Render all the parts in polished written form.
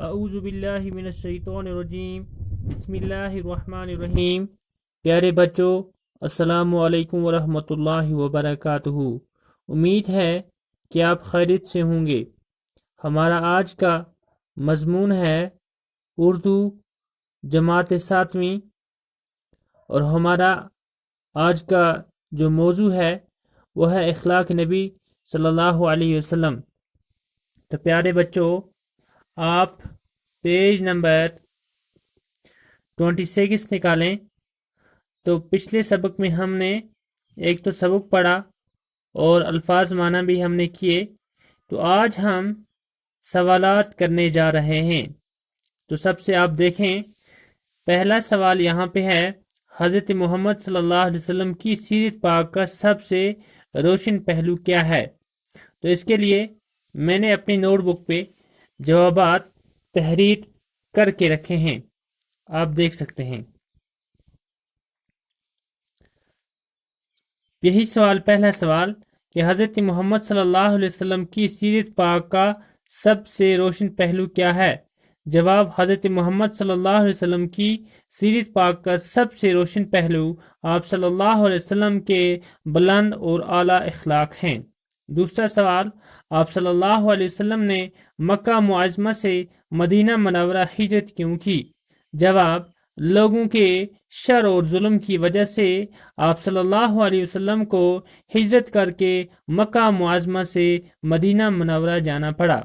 اعوذ باللہ من الشیطان الرجیم، بسم اللہ الرحمن الرحیم۔ پیارے بچوں، السلام علیکم ورحمۃ اللہ وبرکاتہ۔ امید ہے کہ آپ خیریت سے ہوں گے۔ ہمارا آج کا مضمون ہے اردو جماعت 7ویں، اور ہمارا آج کا جو موضوع ہے وہ ہے اخلاق نبی صلی اللہ علیہ وسلم۔ تو پیارے بچوں، آپ پیج نمبر 26 نکالیں۔ تو پچھلے سبق میں ہم نے ایک تو سبق پڑھا اور الفاظ معنی بھی ہم نے کیے۔ تو آج ہم سوالات کرنے جا رہے ہیں۔ تو سب سے آپ دیکھیں، پہلا سوال یہاں پہ ہے، حضرت محمد صلی اللہ علیہ وسلم کی سیرت پاک کا سب سے روشن پہلو کیا ہے؟ تو اس کے لیے میں نے اپنی نوٹ بک پہ جوابات تحریر کر کے رکھے ہیں، آپ دیکھ سکتے ہیں۔ یہی سوال، پہلا سوال کہ حضرت محمد صلی اللہ علیہ وسلم کی سیرت پاک کا سب سے روشن پہلو کیا ہے؟ جواب، حضرت محمد صلی اللہ علیہ وسلم کی سیرت پاک کا سب سے روشن پہلو آپ صلی اللہ علیہ وسلم کے بلند اور اعلیٰ اخلاق ہیں۔ دوسرا سوال، آپ صلی اللہ علیہ وسلم نے مکہ معظمہ سے مدینہ منورہ ہجرت کیوں کی؟ جواب، لوگوں کے شر اور ظلم کی وجہ سے آپ صلی اللہ علیہ وسلم کو ہجرت کر کے مکہ معظمہ سے مدینہ منورہ جانا پڑا۔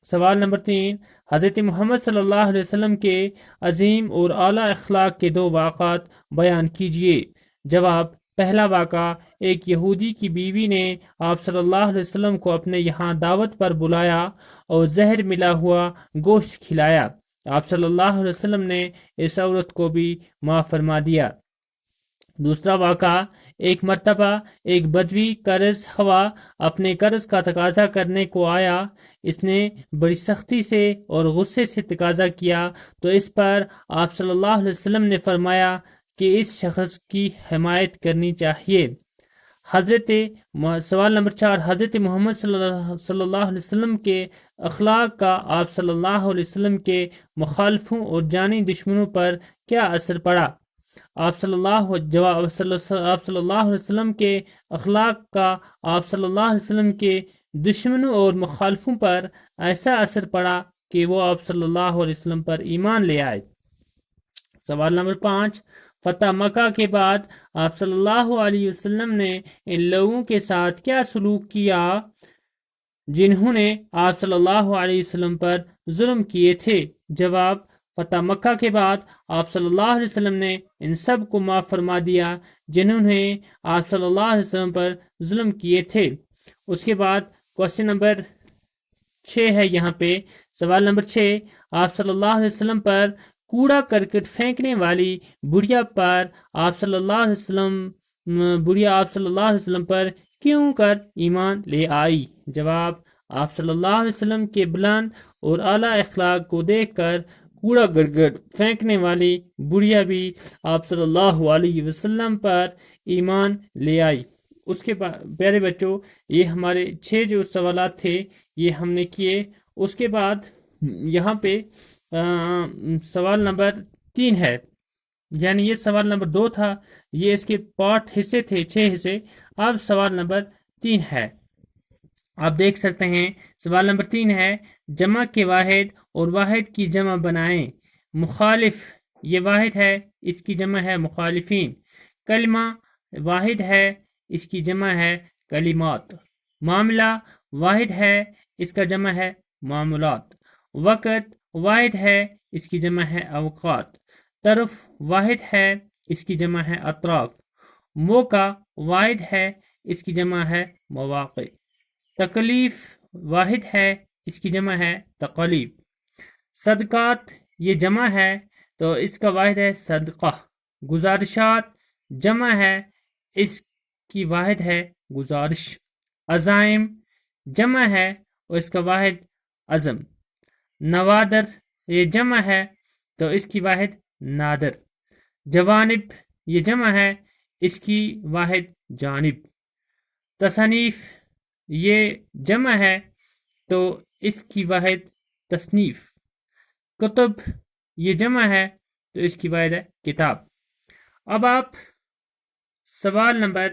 سوال نمبر 3، حضرت محمد صلی اللہ علیہ وسلم کے عظیم اور اعلیٰ اخلاق کے 2 واقعات بیان کیجیے۔ جواب، پہلا واقعہ، ایک یہودی کی بیوی نے آپ صلی اللہ علیہ وسلم کو اپنے یہاں دعوت پر بلایا اور زہر ملا ہوا گوشت کھلایا۔ آپ صلی اللہ علیہ وسلم نے اس عورت کو بھی معاف فرما دیا۔ دوسرا واقعہ، ایک مرتبہ ایک بدوی قرض خواہ اپنے قرض کا تقاضا کرنے کو آیا۔ اس نے بڑی سختی سے اور غصے سے تقاضا کیا، تو اس پر آپ صلی اللہ علیہ وسلم نے فرمایا کہ اس شخص کی حمایت کرنی چاہیے۔ سوال نمبر 4، حضرت محمد صلی اللہ علیہ وسلم کے اخلاق کا آپ صلی اللہ علیہ وسلم کے مخالفوں اور جانی دشمنوں پر کیا اثر پڑا؟ آپ صلی اللہ علیہ وسلم کے اخلاق کا آپ صلی اللہ علیہ وسلم کے دشمنوں اور مخالفوں پر ایسا اثر پڑا کہ وہ آپ صلی اللہ علیہ وسلم پر ایمان لے آئے۔ سوال نمبر 5، فتح مکہ کے بعد آپ صلی اللہ علیہ وسلم نے ان لوگوں کے ساتھ کیا سلوک کیا جنہوں نے آپ صلی اللہ علیہ وسلم پر ظلم کیے تھے؟ جواب، فتح مکہ کے بعد آپ صلی اللہ علیہ وسلم نے ان سب کو معاف فرما دیا جنہوں نے آپ صلی اللہ علیہ وسلم پر ظلم کیے تھے۔ اس کے بعد کوشچن نمبر 6 ہے یہاں پہ۔ سوال نمبر 6، آپ صلی اللہ علیہ وسلم پر کوڑا کرکٹ پھینکنے والی بڑھیا پر آپ صلی اللہ علیہ وسلم پر کیوں کر ایمان لے آئی؟ جواب، آپ صلی اللہ علیہ وسلم کے بلند اور اعلیٰ اخلاق کو دیکھ کر کوڑا کرکٹ پھینکنے والی بڑھیا بھی آپ صلی اللہ علیہ وسلم پر ایمان لے آئی۔ اس کے بعد پیارے بچوں، یہ ہمارے 6 جو سوالات تھے یہ ہم نے کیے۔ اس کے بعد یہاں پہ سوال نمبر 3 ہے، یعنی یہ سوال نمبر 2 تھا، یہ اس کے پارٹ حصے تھے، 6 حصے۔ اب سوال نمبر 3 ہے، آپ دیکھ سکتے ہیں۔ سوال نمبر 3 ہے، جمع کے واحد اور واحد کی جمع بنائیں۔ مخالف، یہ واحد ہے، اس کی جمع ہے مخالفین۔ کلمہ واحد ہے، اس کی جمع ہے کلمات۔ معاملہ واحد ہے، اس کا جمع ہے معاملات۔ وقت واحد ہے، اس کی جمع ہے اوقات۔ طرف واحد ہے، اس کی جمع ہے اطراف۔ موقع واحد ہے، اس کی جمع ہے مواقع۔ تکلیف واحد ہے، اس کی جمع ہے تکالیف۔ صدقات، یہ جمع ہے تو اس کا واحد ہے صدقہ۔ گزارشات جمع ہے، اس کی واحد ہے گزارش۔ عزائم جمع ہے اور اس کا واحد عزم۔ نوادر، یہ جمع ہے تو اس کی واحد نادر۔ جوانب، یہ جمع ہے، اس کی واحد جانب۔ تصنیف، یہ جمع ہے تو اس کی واحد تصنیف۔ کتب یہ جمع ہے تو اس کی واحد ہے کتاب۔ اب آپ سوال نمبر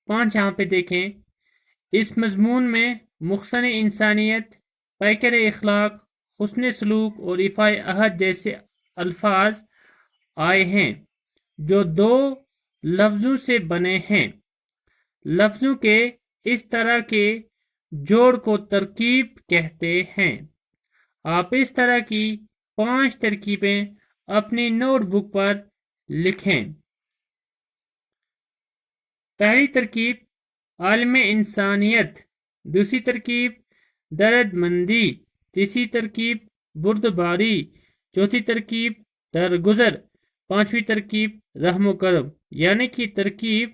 5 یہاں پہ دیکھیں، اس مضمون میں مخزن انسانیت، پیکر اخلاق، حسن سلوک اور ایفائے عہد جیسے الفاظ آئے ہیں جو 2 لفظوں سے بنے ہیں۔ لفظوں کے اس طرح کے جوڑ کو ترکیب کہتے ہیں۔ آپ اس طرح کی 5 ترکیبیں اپنی نوٹ بک پر لکھیں۔ پہلی ترکیب عالم انسانیت، دوسری ترکیب درد مندی، تیسری ترکیب بردباری، چوتھی ترکیب درگزر، پانچویں ترکیب رحم و کرم۔ یعنی کہ ترکیب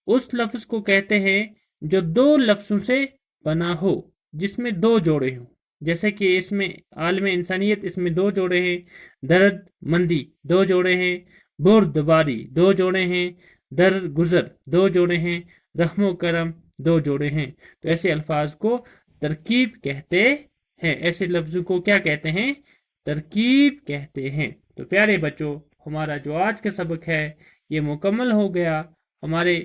اس لفظ کو کہتے ہیں جو 2 لفظوں سے بنا ہو، جس میں 2 جوڑے ہوں۔ جیسے کہ اس میں عالم انسانیت، اس میں 2 جوڑے ہیں، درد مندی 2 جوڑے ہیں، بردباری 2 جوڑے ہیں، درگزر 2 جوڑے ہیں، رحم و کرم 2 جوڑے ہیں۔ تو ایسے الفاظ کو ترکیب کہتے ہیں، ایسے لفظوں کو کیا کہتے ہیں؟ ترکیب کہتے ہیں۔ تو پیارے بچوں، ہمارا جو آج کا سبق ہے یہ مکمل ہو گیا۔ ہمارے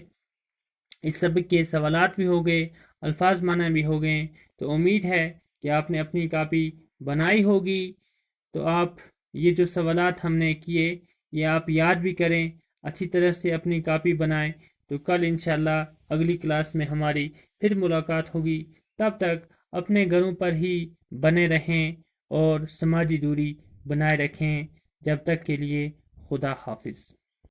اس سبق کے سوالات بھی ہو گئے، الفاظ معنی بھی ہو گئے۔ تو امید ہے کہ آپ نے اپنی کاپی بنائی ہوگی۔ تو آپ یہ جو سوالات ہم نے کیے یہ آپ یاد بھی کریں، اچھی طرح سے اپنی کاپی بنائیں۔ تو کل انشاءاللہ اگلی کلاس میں ہماری پھر ملاقات ہوگی۔ تب تک اپنے گھروں پر ہی بنے رہیں اور سماجی دوری بنائے رکھیں۔ جب تک کے لیے خدا حافظ۔